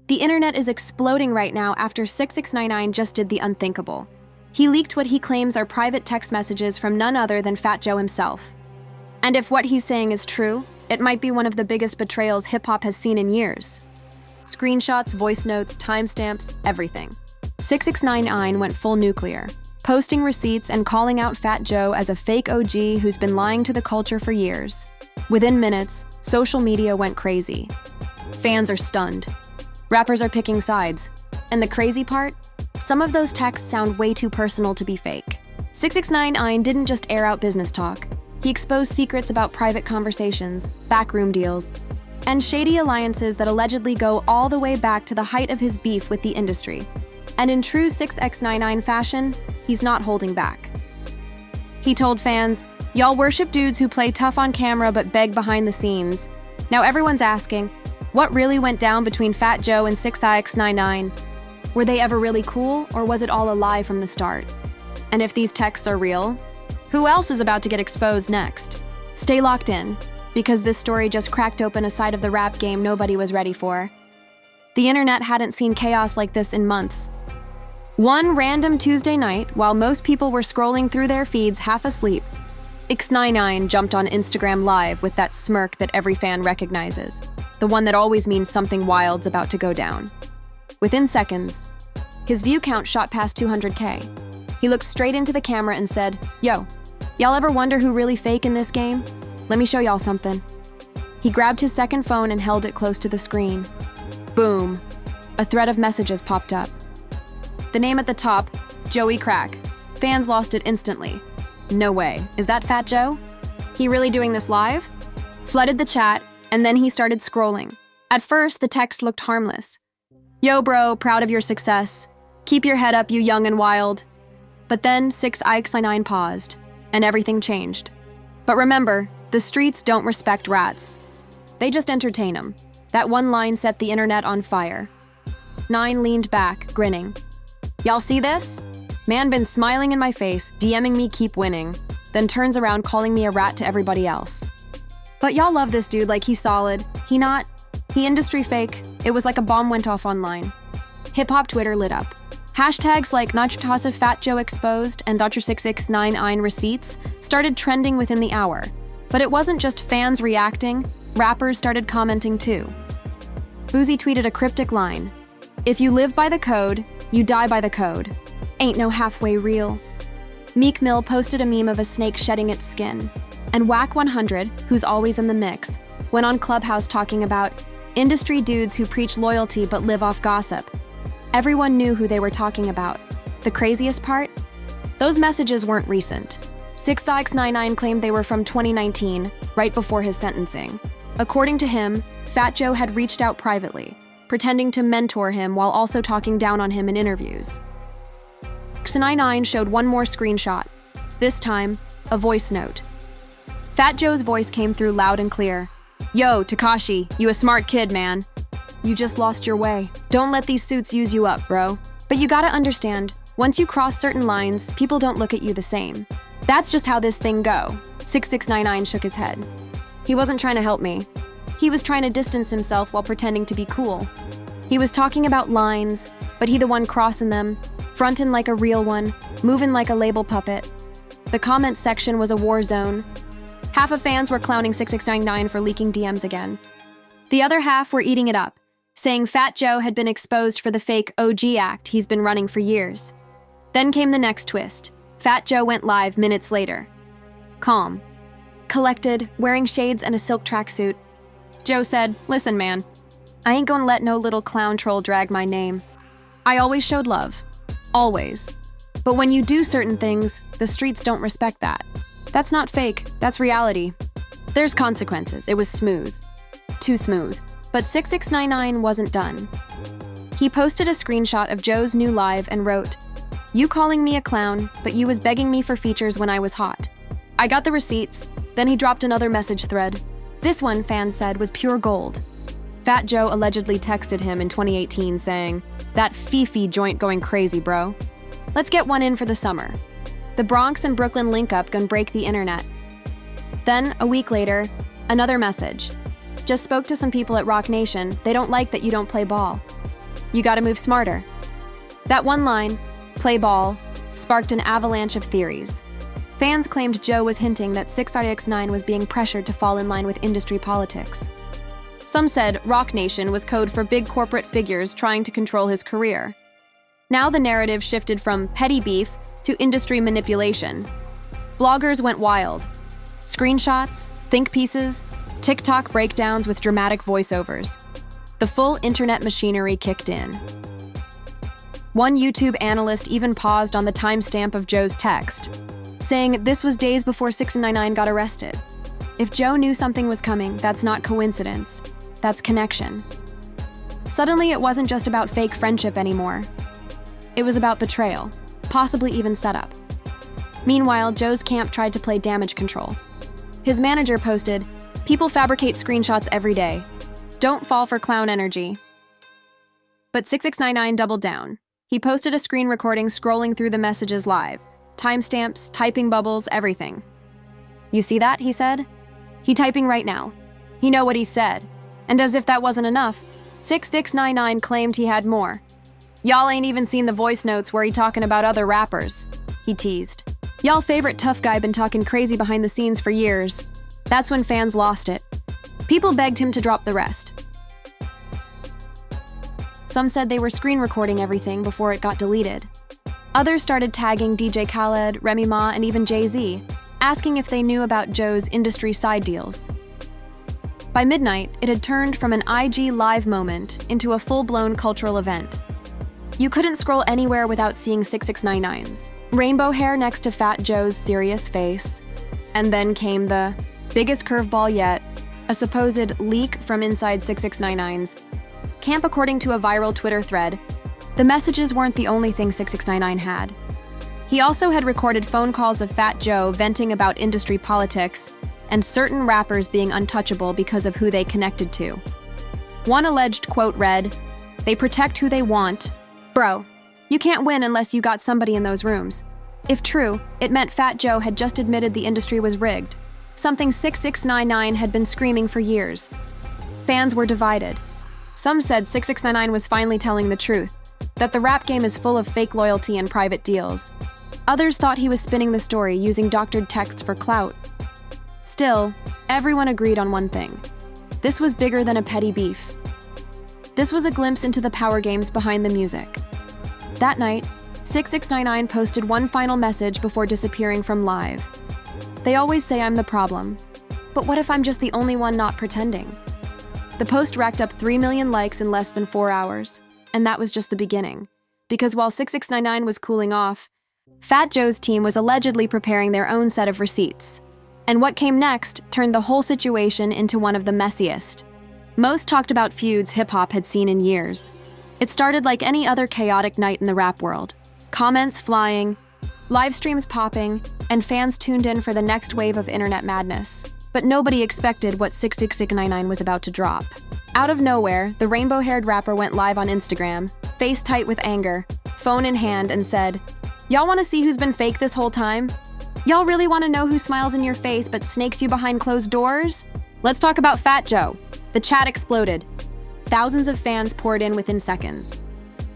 The internet is exploding right now after 6ix9ine just did the unthinkable. He leaked what he claims are private text messages from none other than Fat Joe himself. And if what he's saying is true, it might be one of the biggest betrayals hip-hop has seen in years. Screenshots, voice notes, timestamps, everything. 6ix9ine went full nuclear, posting receipts and calling out Fat Joe as a fake OG who's been lying to the culture for years. Within minutes, social media went crazy. Fans are stunned. Rappers are picking sides. And the crazy part? Some of those texts sound way too personal to be fake. 6ix9ine didn't just air out business talk. He exposed secrets about private conversations, backroom deals, and shady alliances that allegedly go all the way back to the height of his beef with the industry. And in true 6ix9ine fashion, he's not holding back. He told fans, "Y'all worship dudes who play tough on camera but beg behind the scenes." Now everyone's asking, what really went down between Fat Joe and 6ix9ine? Were they ever really cool, or was it all a lie from the start? And if these texts are real, who else is about to get exposed next? Stay locked in, because this story just cracked open a side of the rap game nobody was ready for. The internet hadn't seen chaos like this in months. One random Tuesday night, while most people were scrolling through their feeds half asleep, 6ix9ine jumped on Instagram Live with that smirk that every fan recognizes, the one that always means something wild's about to go down. Within seconds, his view count shot past 200K. He looked straight into the camera and said, "Yo, y'all ever wonder who really fake in this game? Let me show y'all something." He grabbed his second phone and held it close to the screen. Boom. A thread of messages popped up. The name at the top, Joey Crack. Fans lost it instantly. No way. Is that Fat Joe? He really doing this live? Flooded the chat, and then he started scrolling. At first, the text looked harmless. "Yo, bro, proud of your success. Keep your head up, you young and wild." But then 6ix9ine paused, and everything changed. But remember, the streets don't respect rats. They just entertain them. That one line set the internet on fire. Nine leaned back, grinning. "Y'all see this? Man been smiling in my face, DMing me keep winning, then turns around calling me a rat to everybody else. But y'all love this dude like he's solid. He not. He industry fake." It was like a bomb went off online. Hip-hop Twitter lit up. Hashtags like Nachtosa Fat Joe exposed and Dr. 6ix9ine receipts started trending within the hour. But it wasn't just fans reacting, rappers started commenting too. Boozy tweeted a cryptic line, "If you live by the code, you die by the code. Ain't no halfway real." Meek Mill posted a meme of a snake shedding its skin. And Whack 100, who's always in the mix, went on Clubhouse talking about industry dudes who preach loyalty but live off gossip. Everyone knew who they were talking about. The craziest part? Those messages weren't recent. 6ix9ine claimed they were from 2019, right before his sentencing. According to him, Fat Joe had reached out privately, pretending to mentor him while also talking down on him in interviews. 6ix9ine showed one more screenshot, this time, a voice note. Fat Joe's voice came through loud and clear. "Yo, Tekashi, you a smart kid, man. You just lost your way. Don't let these suits use you up, bro. But you gotta understand, once you cross certain lines, people don't look at you the same. That's just how this thing go." 6ix9ine shook his head. He wasn't trying to help me. He was trying to distance himself while pretending to be cool. He was talking about lines, but he the one crossing them, frontin' like a real one, moving like a label puppet. The comments section was a war zone. Half of fans were clowning 6ix9ine for leaking DMs again. The other half were eating it up, saying Fat Joe had been exposed for the fake OG act he's been running for years. Then came the next twist. Fat Joe went live minutes later. Calm. Collected, wearing shades and a silk tracksuit. Joe said, "Listen, man, I ain't gonna let no little clown troll drag my name. I always showed love. Always. But when you do certain things, the streets don't respect that. That's not fake, that's reality. There's consequences." It was smooth. Too smooth. But 6ix9ine wasn't done. He posted a screenshot of Joe's new live and wrote, "You calling me a clown, but you was begging me for features when I was hot. I got the receipts." Then he dropped another message thread. This one, fans said, was pure gold. Fat Joe allegedly texted him in 2018 saying, "That Fifi joint going crazy, bro. Let's get one in for the summer." The Bronx and Brooklyn link-up gonna break the internet. Then, a week later, another message. "Just spoke to some people at Rock Nation. They don't like that you don't play ball." You gotta move smarter. That one line, play ball, sparked an avalanche of theories. Fans claimed Joe was hinting that 6ix9ine was being pressured to fall in line with industry politics. Some said Rock Nation was code for big corporate figures trying to control his career. Now the narrative shifted from petty beef to industry manipulation. Bloggers went wild. Screenshots, think pieces, TikTok breakdowns with dramatic voiceovers. The full internet machinery kicked in. One YouTube analyst even paused on the timestamp of Joe's text, saying this was days before 6ix9ine got arrested. If Joe knew something was coming, that's not coincidence, that's connection. Suddenly, it wasn't just about fake friendship anymore. It was about betrayal, possibly even setup. Meanwhile, Joe's camp tried to play damage control. His manager posted, "People fabricate screenshots every day. Don't fall for clown energy." But 6ix9ine doubled down. He posted a screen recording scrolling through the messages live. Timestamps, typing bubbles, everything. "You see that?" he said. "He typing right now. He know what he said." And as if that wasn't enough, 6ix9ine claimed he had more. "Y'all ain't even seen the voice notes where he talking about other rappers," he teased. "Y'all favorite tough guy been talking crazy behind the scenes for years." That's when fans lost it. People begged him to drop the rest. Some said they were screen recording everything before it got deleted. Others started tagging DJ Khaled, Remy Ma, and even Jay-Z, asking if they knew about Joe's industry side deals. By midnight, it had turned from an IG live moment into a full-blown cultural event. You couldn't scroll anywhere without seeing 6ix9ine's rainbow hair next to Fat Joe's serious face. And then came the biggest curveball yet, a supposed leak from inside 6ix9ine's camp. According to a viral Twitter thread, the messages weren't the only thing 6ix9ine had. He also had recorded phone calls of Fat Joe venting about industry politics and certain rappers being untouchable because of who they connected to. One alleged quote read, "They protect who they want. Bro, you can't win unless you got somebody in those rooms." If true, it meant Fat Joe had just admitted the industry was rigged, something 6ix9ine had been screaming for years. Fans were divided. Some said 6ix9ine was finally telling the truth, that the rap game is full of fake loyalty and private deals. Others thought he was spinning the story using doctored text for clout. Still, everyone agreed on one thing. This was bigger than a petty beef. This was a glimpse into the power games behind the music. That night, 6ix9ine posted one final message before disappearing from live. "They always say I'm the problem, but what if I'm just the only one not pretending?" The post racked up 3 million likes in less than 4 hours, and that was just the beginning. Because while 6ix9ine was cooling off, Fat Joe's team was allegedly preparing their own set of receipts. And what came next turned the whole situation into one of the messiest, most talked about feuds hip-hop had seen in years. It started like any other chaotic night in the rap world. Comments flying, live streams popping, and fans tuned in for the next wave of internet madness. But nobody expected what 6ix9ine was about to drop. Out of nowhere, the rainbow-haired rapper went live on Instagram, face tight with anger, phone in hand, and said, "Y'all want to see who's been fake this whole time? Y'all really want to know who smiles in your face but snakes you behind closed doors? Let's talk about Fat Joe." The chat exploded. Thousands of fans poured in within seconds.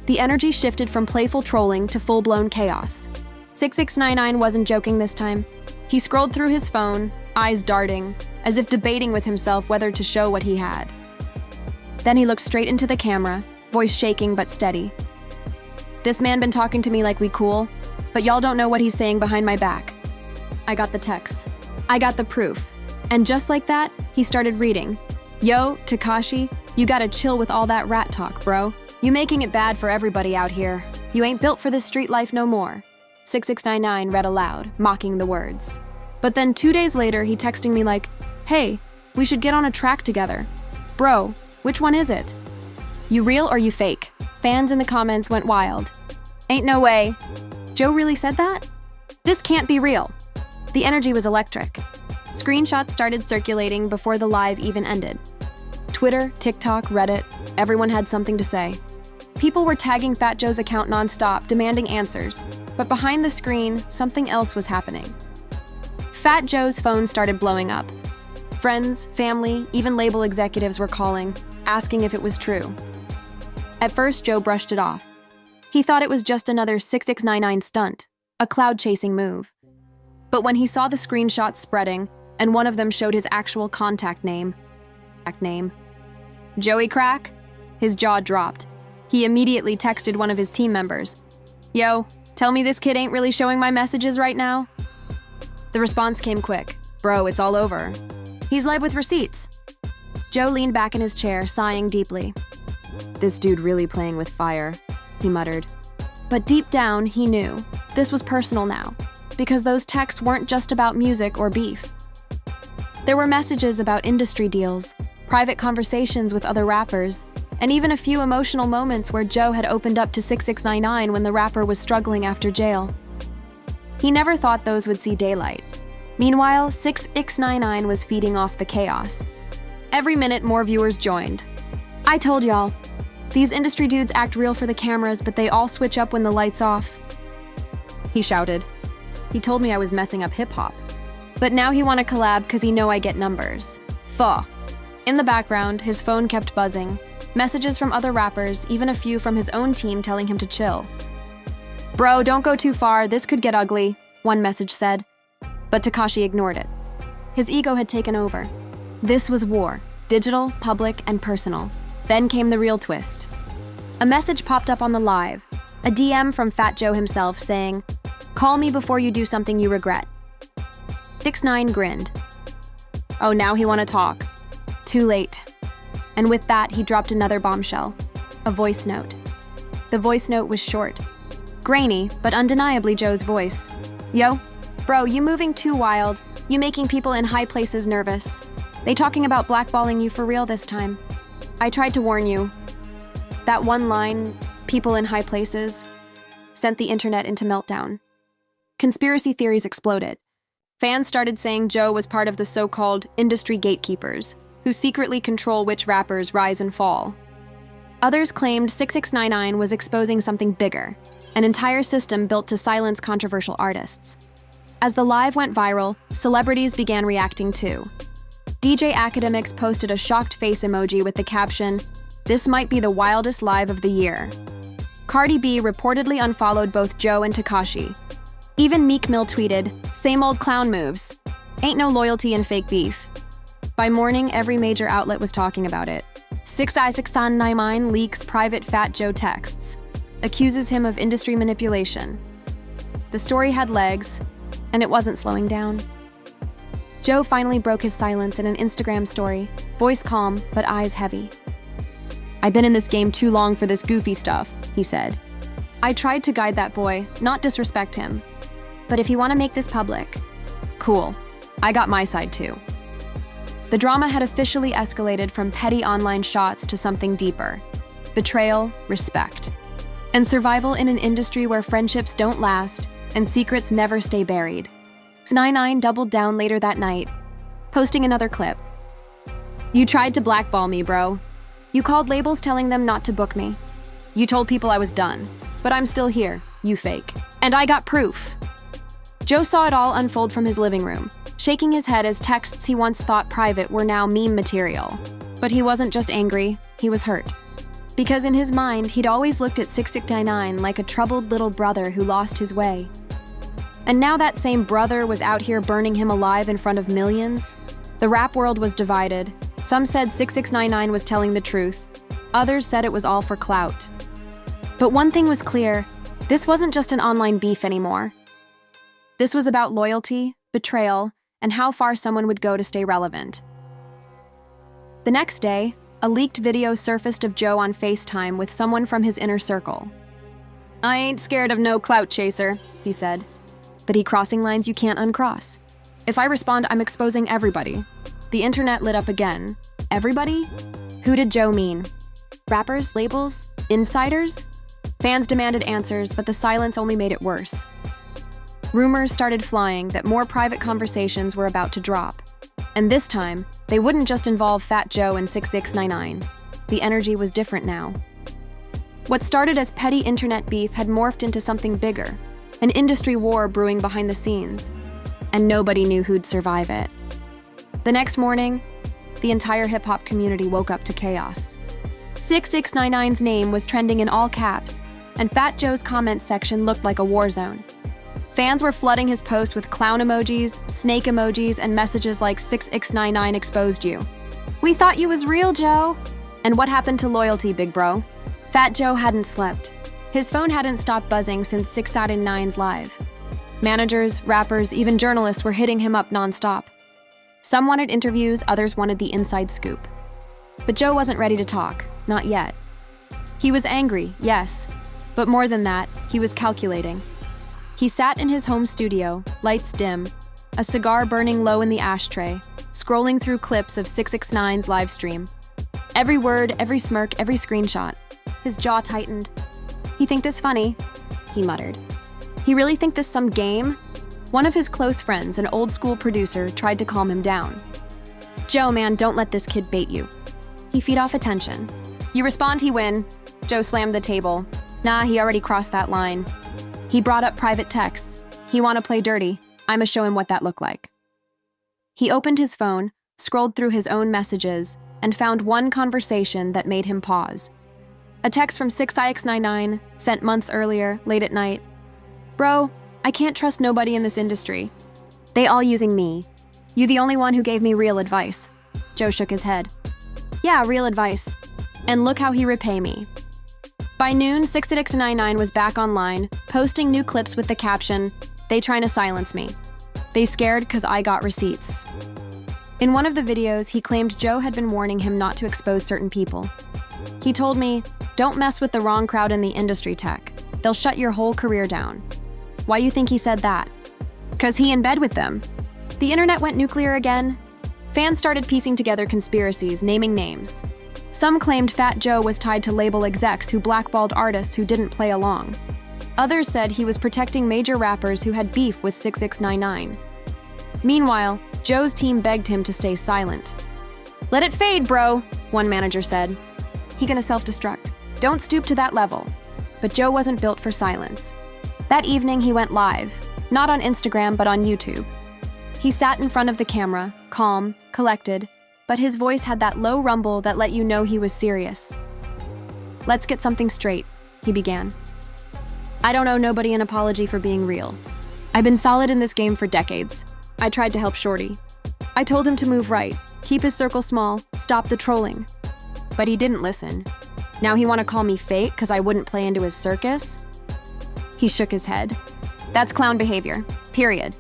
The energy shifted from playful trolling to full-blown chaos. 6ix9ine wasn't joking this time. He scrolled through his phone, eyes darting, as if debating with himself whether to show what he had. Then he looked straight into the camera, voice shaking but steady. "This man been talking to me like we cool, but y'all don't know what he's saying behind my back. I got the text. I got the proof." And just like that, he started reading. "Yo, Tekashi, you gotta chill with all that rat talk, bro. You making it bad for everybody out here. You ain't built for this street life no more." 6ix9ine read aloud, mocking the words. But then 2 days later, he texting me like, "Hey, we should get on a track together. Bro, which one is it? You real or you fake?" Fans in the comments went wild. "Ain't no way. Joe really said that? This can't be real." The energy was electric. Screenshots started circulating before the live even ended. Twitter, TikTok, Reddit, everyone had something to say. People were tagging Fat Joe's account nonstop, demanding answers. But behind the screen, something else was happening. Fat Joe's phone started blowing up. Friends, family, even label executives were calling, asking if it was true. At first, Joe brushed it off. He thought it was just another 6ix9ine stunt, a cloud-chasing move. But when he saw the screenshots spreading, and one of them showed his actual contact name, Joey Crack, his jaw dropped. He immediately texted one of his team members. "Yo, tell me this kid ain't really showing my messages right now?" The response came quick. "Bro, it's all over. He's live with receipts." Joe leaned back in his chair, sighing deeply. "This dude really playing with fire," he muttered. But deep down, he knew this was personal now, because those texts weren't just about music or beef. There were messages about industry deals, private conversations with other rappers, and even a few emotional moments where Joe had opened up to 6ix9ine when the rapper was struggling after jail. He never thought those would see daylight. Meanwhile, 6ix9ine was feeding off the chaos. Every minute, more viewers joined. "I told y'all. These industry dudes act real for the cameras, but they all switch up when the light's off," he shouted. "He told me I was messing up hip-hop. But now he want to collab because he know I get numbers. Fuh." In the background, his phone kept buzzing. Messages from other rappers, even a few from his own team telling him to chill. "Bro, don't go too far, this could get ugly," one message said. But Tekashi ignored it. His ego had taken over. This was war, digital, public, and personal. Then came the real twist. A message popped up on the live, a DM from Fat Joe himself saying, "Call me before you do something you regret." 6ix9ine grinned. Oh, now he want to talk. Too late. And with that, he dropped another bombshell, a voice note. The voice note was short, grainy, but undeniably Joe's voice. "Yo, bro, you moving too wild. You making people in high places nervous. They talking about blackballing you for real this time. I tried to warn you." That one line, "people in high places," sent the internet into meltdown. Conspiracy theories exploded. Fans started saying Joe was part of the so-called industry gatekeepers, who secretly control which rappers rise and fall. Others claimed 6ix9ine was exposing something bigger, an entire system built to silence controversial artists. As the live went viral, celebrities began reacting too. DJ Academics posted a shocked face emoji with the caption, "This might be the wildest live of the year." Cardi B reportedly unfollowed both Joe and Tekashi. Even Meek Mill tweeted, "Same old clown moves. Ain't no loyalty in fake beef." By morning, every major outlet was talking about it. 6ix9ine leaks private Fat Joe texts, accuses him of industry manipulation. The story had legs, and it wasn't slowing down. Joe finally broke his silence in an Instagram story, voice calm, but eyes heavy. "I've been in this game too long for this goofy stuff," he said. "I tried to guide that boy, not disrespect him. But if you want to make this public, cool. I got my side too." The drama had officially escalated from petty online shots to something deeper: betrayal, respect, and survival in an industry where friendships don't last and secrets never stay buried. 6ix9ine doubled down later that night, posting another clip. "You tried to blackball me, bro. You called labels telling them not to book me. You told people I was done, but I'm still here, you fake. And I got proof." Joe saw it all unfold from his living room, shaking his head as texts he once thought private were now meme material. But he wasn't just angry, he was hurt. Because in his mind, he'd always looked at 6ix9ine like a troubled little brother who lost his way. And now that same brother was out here burning him alive in front of millions. The rap world was divided. Some said 6ix9ine was telling the truth. Others said it was all for clout. But one thing was clear, this wasn't just an online beef anymore. This was about loyalty, betrayal, and how far someone would go to stay relevant. The next day, a leaked video surfaced of Joe on FaceTime with someone from his inner circle. "I ain't scared of no clout chaser," he said. But he crossing lines you can't uncross. "If I respond, I'm exposing everybody." The internet lit up again. Everybody? Who did Joe mean? Rappers, labels, insiders? Fans demanded answers, but the silence only made it worse. Rumors started flying that more private conversations were about to drop. And this time, they wouldn't just involve Fat Joe and 6ix9ine. The energy was different now. What started as petty internet beef had morphed into something bigger, an industry war brewing behind the scenes, and nobody knew who'd survive it. The next morning, the entire hip-hop community woke up to chaos. 6ix9ine's name was trending in all caps, and Fat Joe's comments section looked like a war zone. Fans were flooding his posts with clown emojis, snake emojis, and messages like 6ix9ine exposed you. We thought you was real, Joe. And what happened to loyalty, big bro? Fat Joe hadn't slept. His phone hadn't stopped buzzing since 6ix9ine's live. Managers, rappers, even journalists were hitting him up nonstop. Some wanted interviews, others wanted the inside scoop. But Joe wasn't ready to talk, not yet. He was angry, yes, but more than that, he was calculating. He sat in his home studio, lights dim, a cigar burning low in the ashtray, scrolling through clips of 6ix9ine's live stream. Every word, every smirk, every screenshot. His jaw tightened. "He think this funny?" he muttered. "He really think this some game?" One of his close friends, an old-school producer, tried to calm him down. "Joe, man, don't let this kid bait you. He feed off attention. You respond, he win." Joe slammed the table. "Nah, he already crossed that line. He brought up private texts. He wanna play dirty. I'ma show him what that look like." He opened his phone, scrolled through his own messages, and found one conversation that made him pause. A text from 6ix9ine, sent months earlier, late at night. "Bro, I can't trust nobody in this industry. They all using me. You the only one who gave me real advice." Joe shook his head. "Yeah, real advice. And look how he repay me." By noon, 6ix9ine was back online, posting new clips with the caption, "They trying to silence me. They scared 'cause I got receipts." In one of the videos, he claimed Joe had been warning him not to expose certain people. He told me, "Don't mess with the wrong crowd in the industry tech. They'll shut your whole career down." Why you think he said that? 'Cause he in bed with them. The internet went nuclear again. Fans started piecing together conspiracies, naming names. Some claimed Fat Joe was tied to label execs who blackballed artists who didn't play along. Others said he was protecting major rappers who had beef with 6ix9ine. Meanwhile, Joe's team begged him to stay silent. "Let it fade, bro," one manager said. "He gonna self-destruct. Don't stoop to that level." But Joe wasn't built for silence. That evening, he went live, not on Instagram, but on YouTube. He sat in front of the camera, calm, collected, but his voice had that low rumble that let you know he was serious. "Let's get something straight," he began. "I don't owe nobody an apology for being real. I've been solid in this game for decades. I tried to help Shorty. I told him to move right, keep his circle small, stop the trolling. But he didn't listen. Now he wanna call me fake 'cause I wouldn't play into his circus?" He shook his head. "That's clown behavior, period."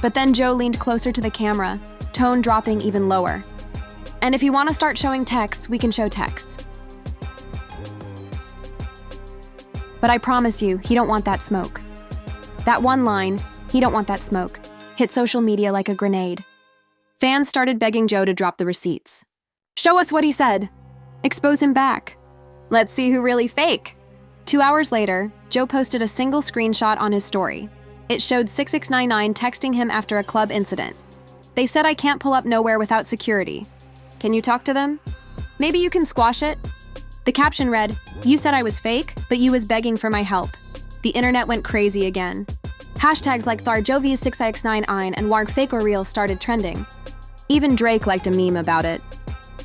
But then Joe leaned closer to the camera, tone dropping even lower. "And if you wanna start showing texts, we can show texts. But I promise you, he don't want that smoke." That one line, "he don't want that smoke," hit social media like a grenade. Fans started begging Joe to drop the receipts. "Show us what he said. Expose him back. Let's see who really fake." 2 hours later, Joe posted a single screenshot on his story. It showed 6ix9ine texting him after a club incident. "They said I can't pull up nowhere without security. Can you talk to them? Maybe you can squash it?" The caption read, "You said I was fake, but you was begging for my help." The internet went crazy again. Hashtags like Jovi's 6ix9ine and Warg Fake or Real started trending. Even Drake liked a meme about it.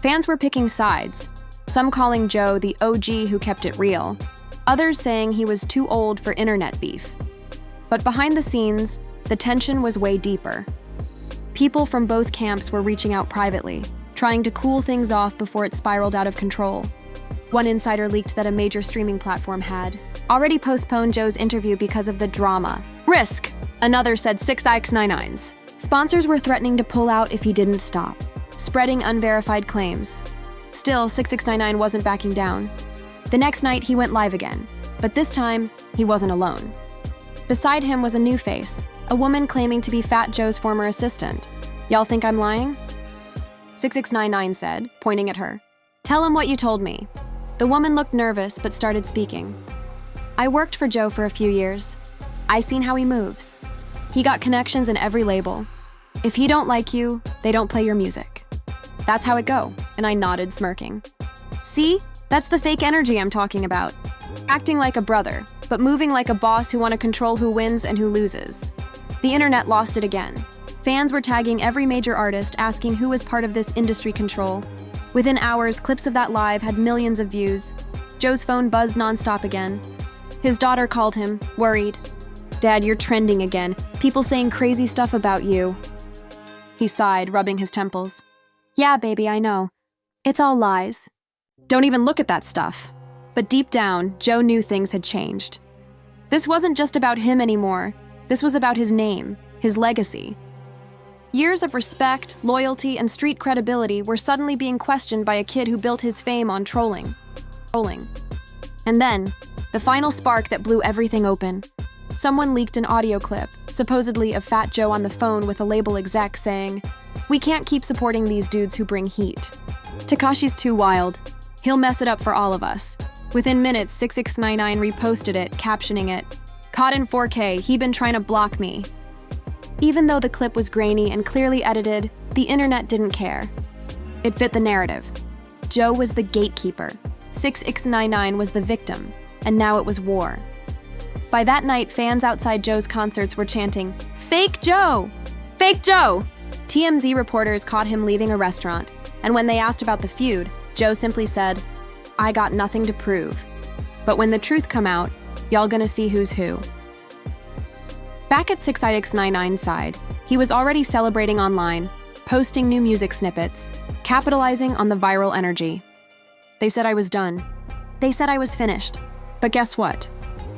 Fans were picking sides, some calling Joe the OG who kept it real, others saying he was too old for internet beef. But behind the scenes, the tension was way deeper. People from both camps were reaching out privately, trying to cool things off before it spiraled out of control. One insider leaked that a major streaming platform had already postponed Joe's interview because of the drama. Risk, another said 6ix9ine's. Sponsors were threatening to pull out if he didn't stop, spreading unverified claims. Still, 6ix9ine wasn't backing down. The next night, he went live again, but this time, he wasn't alone. Beside him was a new face, a woman claiming to be Fat Joe's former assistant. "Y'all think I'm lying?" 6ix9ine said, pointing at her. "Tell him what you told me." The woman looked nervous but started speaking. "I worked for Joe for a few years. I seen how he moves. He got connections in every label. If he don't like you, they don't play your music. That's how it go," and I nodded, smirking. "See? That's the fake energy I'm talking about. Acting like a brother, but moving like a boss who want to control who wins and who loses." The internet lost it again. Fans were tagging every major artist asking who was part of this industry control, Within hours, clips of that live had millions of views. Joe's phone buzzed nonstop again. His daughter called him, worried. "Dad, you're trending again. People saying crazy stuff about you." He sighed, rubbing his temples. "Yeah, baby, I know. It's all lies. Don't even look at that stuff." But deep down, Joe knew things had changed. This wasn't just about him anymore. This was about his name, his legacy. Years of respect, loyalty, and street credibility were suddenly being questioned by a kid who built his fame on trolling. And then, the final spark that blew everything open. Someone leaked an audio clip, supposedly of Fat Joe on the phone with a label exec saying, "We can't keep supporting these dudes who bring heat. Tekashi's too wild. He'll mess it up for all of us." Within minutes, 6ix9ine reposted it, captioning it, "Caught in 4K, he been trying to block me." Even though the clip was grainy and clearly edited, the internet didn't care. It fit the narrative. Joe was the gatekeeper. 6ix9ine was the victim, and now it was war. By that night, fans outside Joe's concerts were chanting, "Fake Joe! Fake Joe!" TMZ reporters caught him leaving a restaurant, and when they asked about the feud, Joe simply said, "I got nothing to prove. But when the truth come out, y'all gonna see who's who." Back at 6ix9ine's side, he was already celebrating online, posting new music snippets, capitalizing on the viral energy. "They said I was done. They said I was finished. But guess what?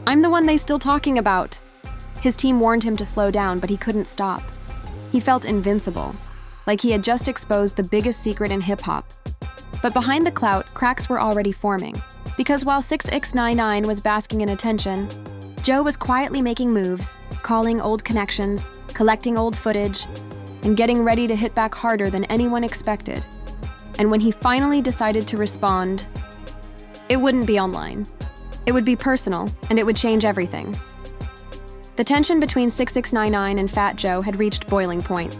I'm the one they still talking about." His team warned him to slow down, but he couldn't stop. He felt invincible, like he had just exposed the biggest secret in hip-hop. But behind the clout, cracks were already forming. Because while 6ix9ine was basking in attention, Joe was quietly making moves, calling old connections, collecting old footage, and getting ready to hit back harder than anyone expected. And when he finally decided to respond, it wouldn't be online. It would be personal, and it would change everything. The tension between 6ix9ine and Fat Joe had reached boiling point.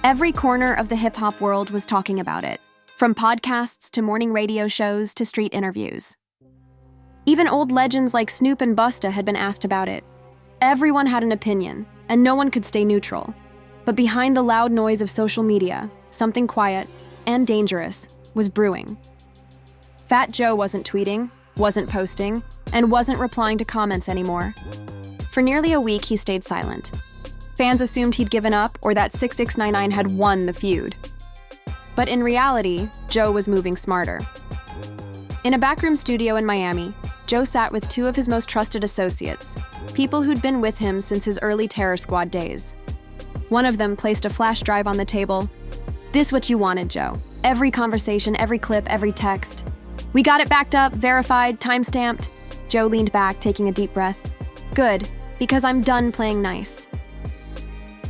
Every corner of the hip-hop world was talking about it, from podcasts to morning radio shows to street interviews. Even old legends like Snoop and Busta had been asked about it. Everyone had an opinion, and no one could stay neutral. But behind the loud noise of social media, something quiet and dangerous was brewing. Fat Joe wasn't tweeting, wasn't posting, and wasn't replying to comments anymore. For nearly a week, he stayed silent. Fans assumed he'd given up or that 6ix9ine had won the feud. But in reality, Joe was moving smarter. In a backroom studio in Miami, Joe sat with two of his most trusted associates, people who'd been with him since his early Terror Squad days. One of them placed a flash drive on the table. "This what you wanted, Joe. Every conversation, every clip, every text. We got it backed up, verified, time-stamped." Joe leaned back, taking a deep breath. "Good, because I'm done playing nice."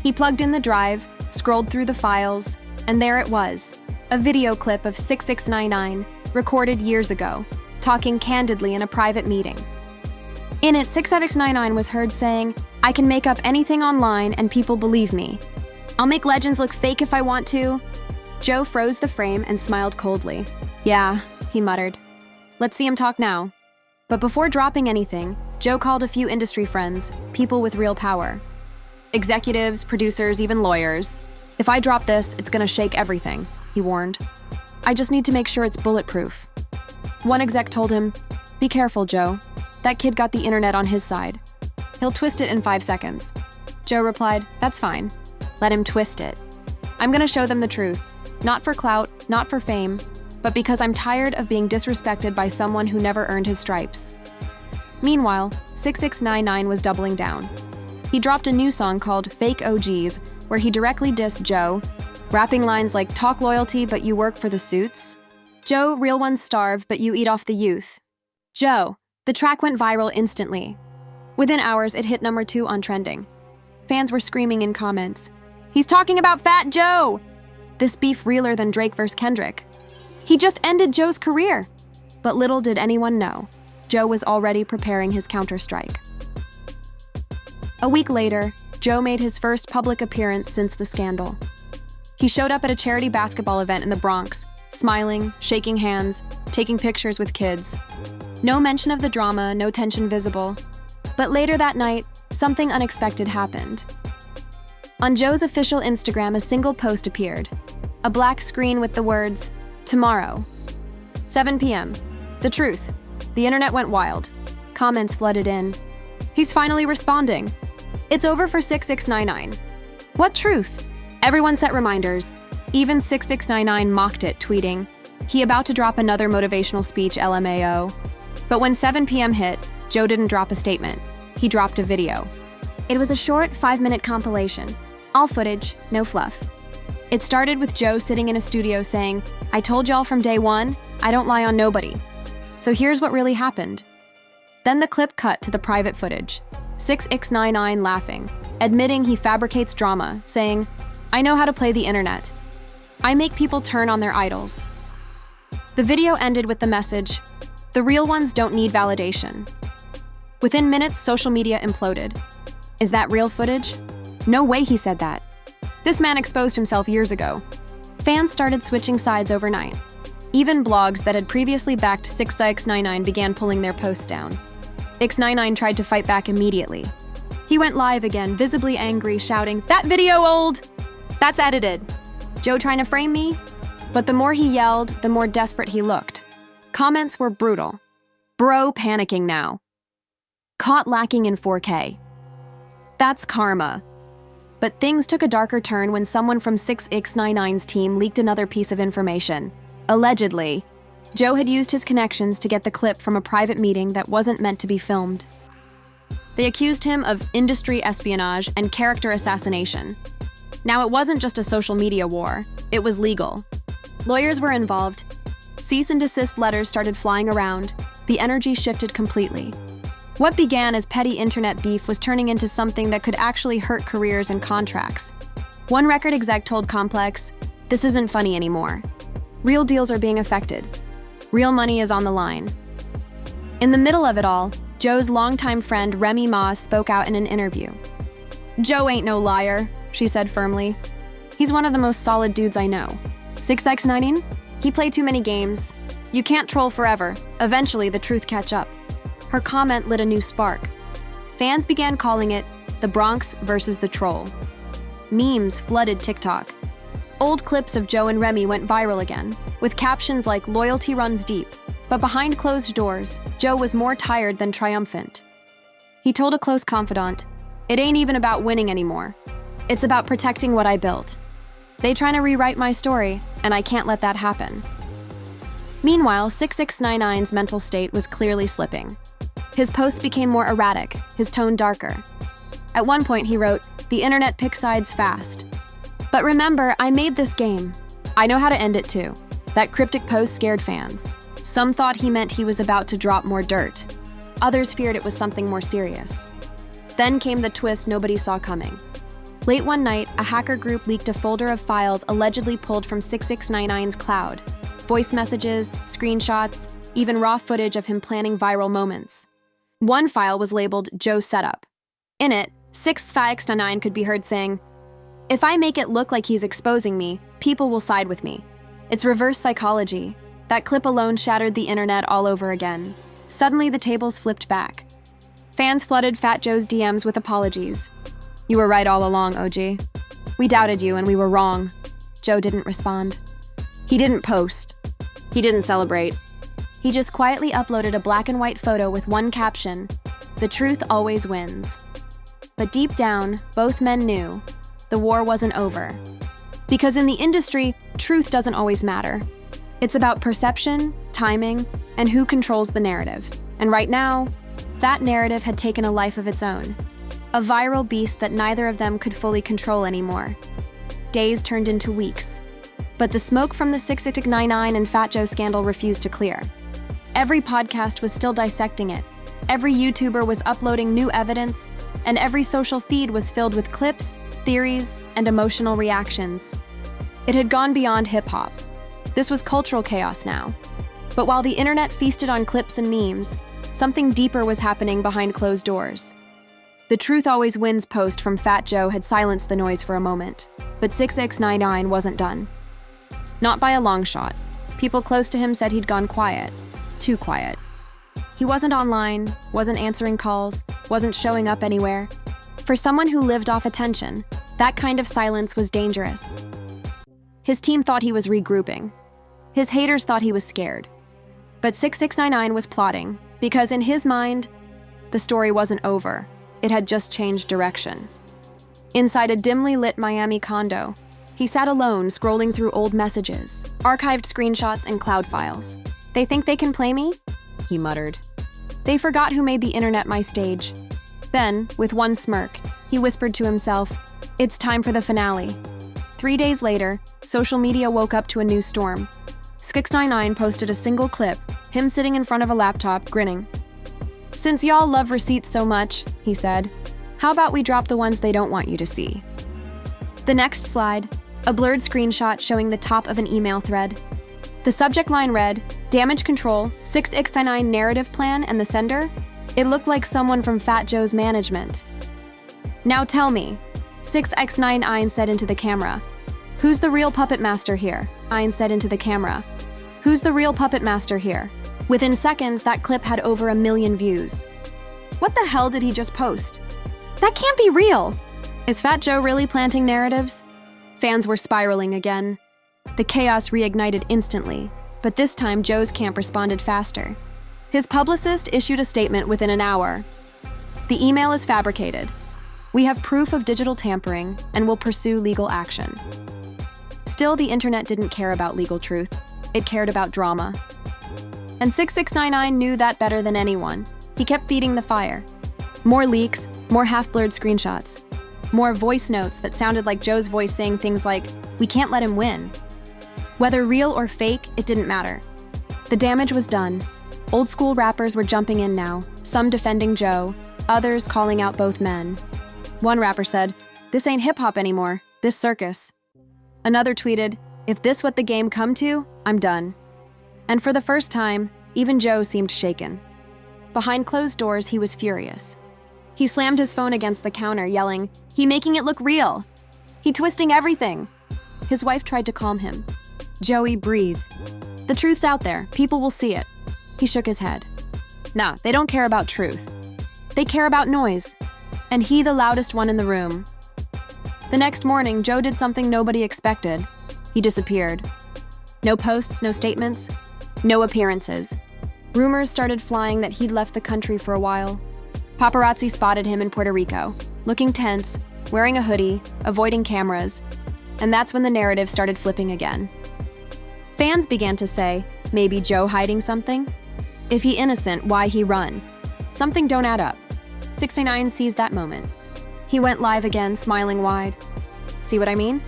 He plugged in the drive, scrolled through the files, and there it was, a video clip of 6ix9ine, recorded years ago, talking candidly in a private meeting. In it, 6ix9ine was heard saying, "I can make up anything online and people believe me. I'll make legends look fake if I want to." Joe froze the frame and smiled coldly. "Yeah," he muttered. "Let's see him talk now." But before dropping anything, Joe called a few industry friends, people with real power. Executives, producers, even lawyers. "If I drop this, it's gonna shake everything," he warned. "I just need to make sure it's bulletproof." One exec told him, "Be careful, Joe. That kid got the internet on his side. He'll twist it in 5 seconds." Joe replied, "That's fine. Let him twist it. I'm gonna show them the truth. Not for clout, not for fame, but because I'm tired of being disrespected by someone who never earned his stripes." Meanwhile, 6ix9ine was doubling down. He dropped a new song called Fake OGs, where he directly dissed Joe, rapping lines like, "Talk loyalty, but you work for the suits." "Joe, real ones starve, but you eat off the youth." "Joe." The track went viral instantly. Within hours, it hit number 2 on trending. Fans were screaming in comments, "He's talking about Fat Joe!" This beef realer than Drake vs. Kendrick. He just ended Joe's career. But little did anyone know, Joe was already preparing his counter-strike. A week later, Joe made his first public appearance since the scandal. He showed up at a charity basketball event in the Bronx, smiling, shaking hands, taking pictures with kids. No mention of the drama, no tension visible. But later that night, something unexpected happened. On Joe's official Instagram, a single post appeared. A black screen with the words, Tomorrow. 7 p.m. The truth. The internet went wild. Comments flooded in. He's finally responding. It's over for 6ix9ine. What truth? Everyone set reminders. Even 6ix9ine mocked it, tweeting, "He about to drop another motivational speech, LMAO." But when 7 p.m. hit, Joe didn't drop a statement. He dropped a video. It was a short 5-minute compilation. All footage, no fluff. It started with Joe sitting in a studio saying, "I told y'all from day one, I don't lie on nobody. So here's what really happened." Then the clip cut to the private footage. 6ix9ine laughing, admitting he fabricates drama, saying, "I know how to play the internet. I make people turn on their idols." The video ended with the message, "The real ones don't need validation." Within minutes, social media imploded. Is that real footage? No way he said that. This man exposed himself years ago. Fans started switching sides overnight. Even blogs that had previously backed 6ix9ine began pulling their posts down. X9ine tried to fight back immediately. He went live again, visibly angry, shouting, "That video old! That's edited. Joe trying to frame me?" But the more he yelled, the more desperate he looked. Comments were brutal. Bro panicking now. Caught lacking in 4K. That's karma. But things took a darker turn when someone from 6ix9ine's team leaked another piece of information. Allegedly, Joe had used his connections to get the clip from a private meeting that wasn't meant to be filmed. They accused him of industry espionage and character assassination. Now, it wasn't just a social media war, it was legal. Lawyers were involved. Cease and desist letters started flying around. The energy shifted completely. What began as petty internet beef was turning into something that could actually hurt careers and contracts. One record exec told Complex, "This isn't funny anymore. Real deals are being affected. Real money is on the line." In the middle of it all, Joe's longtime friend Remy Ma spoke out in an interview. "Joe ain't no liar," she said firmly. "He's one of the most solid dudes I know. 6ix9ine? He played too many games. You can't troll forever. Eventually, the truth catch up." Her comment lit a new spark. Fans began calling it the Bronx versus the troll. Memes flooded TikTok. Old clips of Joe and Remy went viral again, with captions like "Loyalty runs deep." But behind closed doors, Joe was more tired than triumphant. He told a close confidant, "It ain't even about winning anymore. It's about protecting what I built. They trying to rewrite my story, and I can't let that happen." Meanwhile, 6ix9ine's mental state was clearly slipping. His posts became more erratic, his tone darker. At one point he wrote, "The internet picks sides fast. But remember, I made this game. I know how to end it too." That cryptic post scared fans. Some thought he meant he was about to drop more dirt. Others feared it was something more serious. Then came the twist nobody saw coming. Late one night, a hacker group leaked a folder of files allegedly pulled from 6ix9ine's cloud. Voice messages, screenshots, even raw footage of him planning viral moments. One file was labeled Joe Setup. In it, 6ix9ine could be heard saying, "If I make it look like he's exposing me, people will side with me." It's reverse psychology. That clip alone shattered the internet all over again. Suddenly, the tables flipped back. Fans flooded Fat Joe's DMs with apologies. "You were right all along, OG. We doubted you and we were wrong." Joe didn't respond. He didn't post. He didn't celebrate. He just quietly uploaded a black and white photo with one caption, "The truth always wins." But deep down, both men knew the war wasn't over. Because in the industry, truth doesn't always matter. It's about perception, timing, and who controls the narrative. And right now, that narrative had taken a life of its own. A viral beast that neither of them could fully control anymore. Days turned into weeks. But the smoke from the 6ix9ine and Fat Joe scandal refused to clear. Every podcast was still dissecting it. Every YouTuber was uploading new evidence, and every social feed was filled with clips, theories, and emotional reactions. It had gone beyond hip-hop. This was cultural chaos now. But while the internet feasted on clips and memes, something deeper was happening behind closed doors. The "Truth Always Wins" post from Fat Joe had silenced the noise for a moment, but 6ix9ine wasn't done. Not by a long shot. People close to him said he'd gone quiet. Too quiet. He wasn't online, wasn't answering calls, wasn't showing up anywhere. For someone who lived off attention, that kind of silence was dangerous. His team thought he was regrouping. His haters thought he was scared. But 6ix9ine was plotting, because in his mind, the story wasn't over. It had just changed direction. Inside a dimly lit Miami condo, he sat alone scrolling through old messages, archived screenshots, and cloud files. "They think they can play me?" he muttered. "They forgot who made the internet my stage." Then, with one smirk, he whispered to himself, "It's time for the finale." 3 days later, social media woke up to a new storm. 6ix9ine posted a single clip, him sitting in front of a laptop, grinning. "Since y'all love receipts so much," he said, "how about we drop the ones they don't want you to see?" The next slide, a blurred screenshot showing the top of an email thread. The subject line read, "Damage Control, 6ix9ine narrative plan," and the sender? It looked like someone from Fat Joe's management. "Now tell me," 6ix9ine said into the camera. "Who's the real puppet master here?" Ine said into the camera. "Who's the real puppet master here?" Within seconds, that clip had over 1 million views. What the hell did he just post? That can't be real! Is Fat Joe really planting narratives? Fans were spiraling again. The chaos reignited instantly, but this time Joe's camp responded faster. His publicist issued a statement within an hour. "The email is fabricated. We have proof of digital tampering and will pursue legal action." Still, the internet didn't care about legal truth. It cared about drama. And 6ix9ine knew that better than anyone. He kept feeding the fire. More leaks, more half-blurred screenshots, more voice notes that sounded like Joe's voice saying things like, "We can't let him win." Whether real or fake, it didn't matter. The damage was done. Old-school rappers were jumping in now, some defending Joe, others calling out both men. One rapper said, "This ain't hip-hop anymore, this circus." Another tweeted, "If this what the game come to, I'm done." And for the first time, even Joe seemed shaken. Behind closed doors, he was furious. He slammed his phone against the counter, yelling, "He making it look real! He twisting everything!" His wife tried to calm him. "Joey, breathe. The truth's out there. People will see it." He shook his head. "Nah, they don't care about truth. They care about noise." And he the loudest one in the room. The next morning, Joe did something nobody expected. He disappeared. No posts, no statements, no appearances. Rumors started flying that he'd left the country for a while. Paparazzi spotted him in Puerto Rico, looking tense, wearing a hoodie, avoiding cameras, and that's when the narrative started flipping again. Fans began to say, maybe Joe hiding something? If he innocent, why he run? Something don't add up. 6ix9ine seized that moment. He went live again, smiling wide. See what I mean?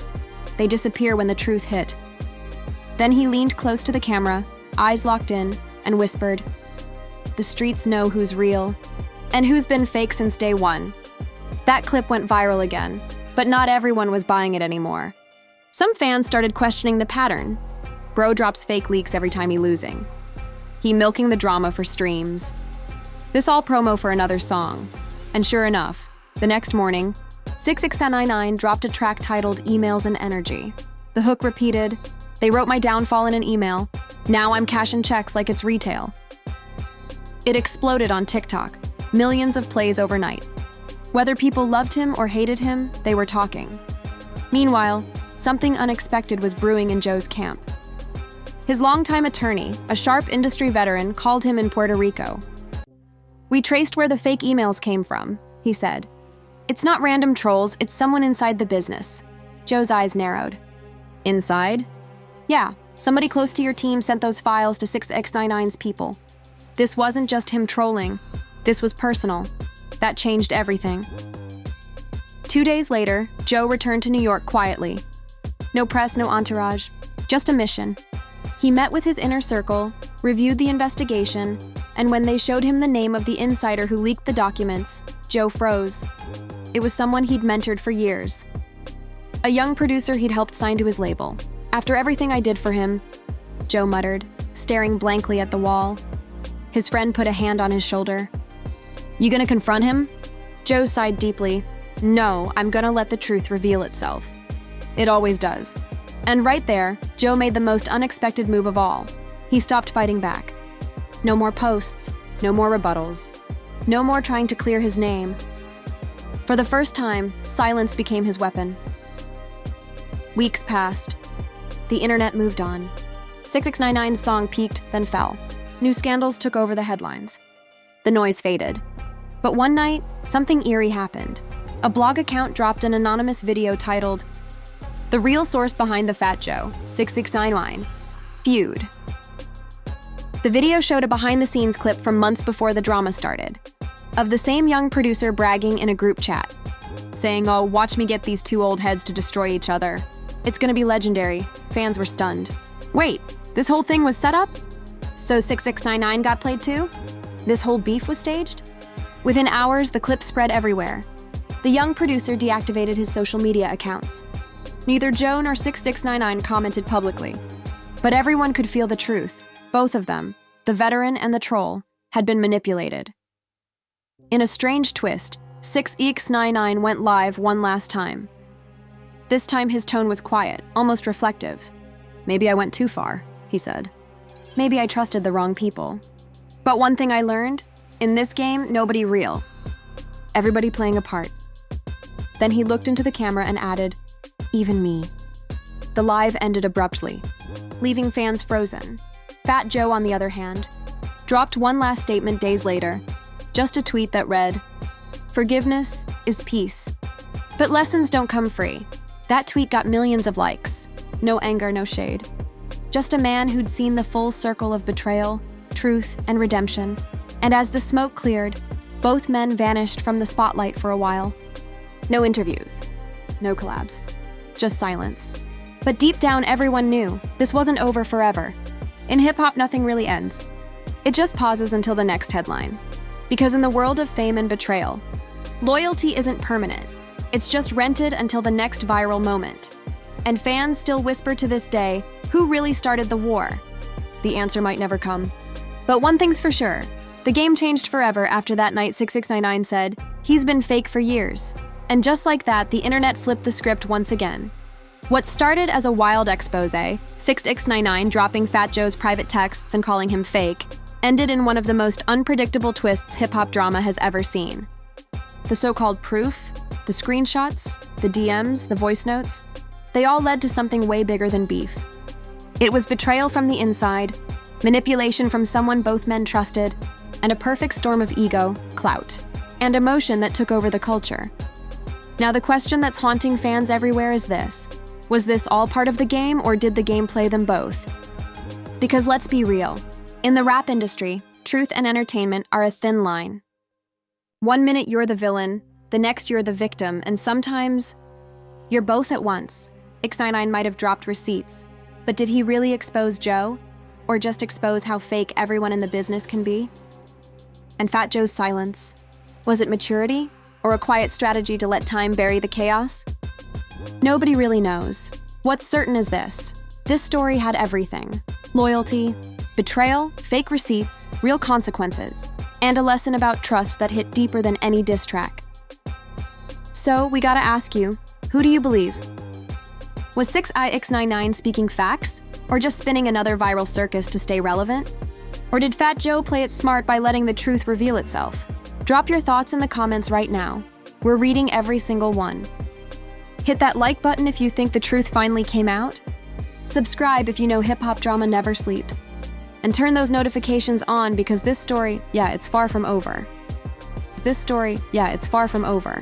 They disappear when the truth hit. Then he leaned close to the camera, eyes locked in, and whispered, "The streets know who's real, and who's been fake since day one." That clip went viral again, but not everyone was buying it anymore. Some fans started questioning the pattern. Bro drops fake leaks every time he losing. He milking the drama for streams. This all promo for another song. And sure enough, the next morning, 6ix9ine dropped a track titled Emails and Energy. The hook repeated, "They wrote my downfall in an email. Now I'm cashing checks like it's retail." It exploded on TikTok, millions of plays overnight. Whether people loved him or hated him, they were talking. Meanwhile, something unexpected was brewing in Joe's camp. His longtime attorney, a sharp industry veteran, called him in Puerto Rico. "We traced where the fake emails came from," he said. "It's not random trolls, it's someone inside the business." Joe's eyes narrowed. "Inside?" "Yeah, somebody close to your team sent those files to 6ix9ine's people. This wasn't just him trolling. This was personal. That changed everything." 2 days later, Joe returned to New York quietly. No press, no entourage, just a mission. He met with his inner circle, reviewed the investigation, and when they showed him the name of the insider who leaked the documents, Joe froze. It was someone he'd mentored for years. A young producer he'd helped sign to his label. "After everything I did for him," Joe muttered, staring blankly at the wall. His friend put a hand on his shoulder. "You gonna confront him?" Joe sighed deeply. "No, I'm gonna let the truth reveal itself. It always does." And right there, Joe made the most unexpected move of all. He stopped fighting back. No more posts, no more rebuttals, no more trying to clear his name. For the first time, silence became his weapon. Weeks passed. The internet moved on. 6ix9ine's song peaked, then fell. New scandals took over the headlines. The noise faded. But one night, something eerie happened. A blog account dropped an anonymous video titled, "The Real Source Behind the Fat Joe, 6ix9ine, Feud." The video showed a behind-the-scenes clip from months before the drama started, of the same young producer bragging in a group chat, saying, "Oh, watch me get these two old heads to destroy each other. It's gonna be legendary." Fans were stunned. Wait, this whole thing was set up? So 6ix9ine got played too? This whole beef was staged? Within hours, the clip spread everywhere. The young producer deactivated his social media accounts. Neither Joe nor 6ix9ine commented publicly. But everyone could feel the truth. Both of them, the veteran and the troll, had been manipulated. In a strange twist, 6ix9ine went live one last time. This time his tone was quiet, almost reflective. "Maybe I went too far," he said. "Maybe I trusted the wrong people. But one thing I learned, in this game, nobody real. Everybody playing a part." Then he looked into the camera and added, "Even me." The live ended abruptly, leaving fans frozen. Fat Joe, on the other hand, dropped one last statement days later, just a tweet that read, "Forgiveness is peace. But lessons don't come free." That tweet got millions of likes. No anger, no shade. Just a man who'd seen the full circle of betrayal, truth, and redemption. And as the smoke cleared, both men vanished from the spotlight for a while. No interviews, no collabs, just silence. But deep down, everyone knew this wasn't over forever. In hip-hop, nothing really ends. It just pauses until the next headline. Because in the world of fame and betrayal, loyalty isn't permanent. It's just rented until the next viral moment. And fans still whisper to this day, who really started the war? The answer might never come. But one thing's for sure, the game changed forever after that night 6ix9ine said, "He's been fake for years." And just like that, the internet flipped the script once again. What started as a wild expose, 6ix9ine dropping Fat Joe's private texts and calling him fake, ended in one of the most unpredictable twists hip-hop drama has ever seen. The so-called proof, the screenshots, the DMs, the voice notes, they all led to something way bigger than beef. It was betrayal from the inside, manipulation from someone both men trusted, and a perfect storm of ego, clout, and emotion that took over the culture. Now the question that's haunting fans everywhere is this: was this all part of the game, or did the game play them both? Because let's be real, in the rap industry, truth and entertainment are a thin line. One minute you're the villain, the next you're the victim, and sometimes you're both at once. 6ix9ine might have dropped receipts, but did he really expose Joe? Or just expose how fake everyone in the business can be? And Fat Joe's silence, was it maturity, or a quiet strategy to let time bury the chaos? Nobody really knows. What's certain is this: this story had everything. Loyalty, betrayal, fake receipts, real consequences, and a lesson about trust that hit deeper than any diss track. So we gotta ask you, who do you believe? Was 6ix9ine speaking facts, or just spinning another viral circus to stay relevant? Or did Fat Joe play it smart by letting the truth reveal itself? Drop your thoughts in the comments right now. We're reading every single one. Hit that like button if you think the truth finally came out. Subscribe if you know hip-hop drama never sleeps. And turn those notifications on because this story, it's far from over. This story, it's far from over.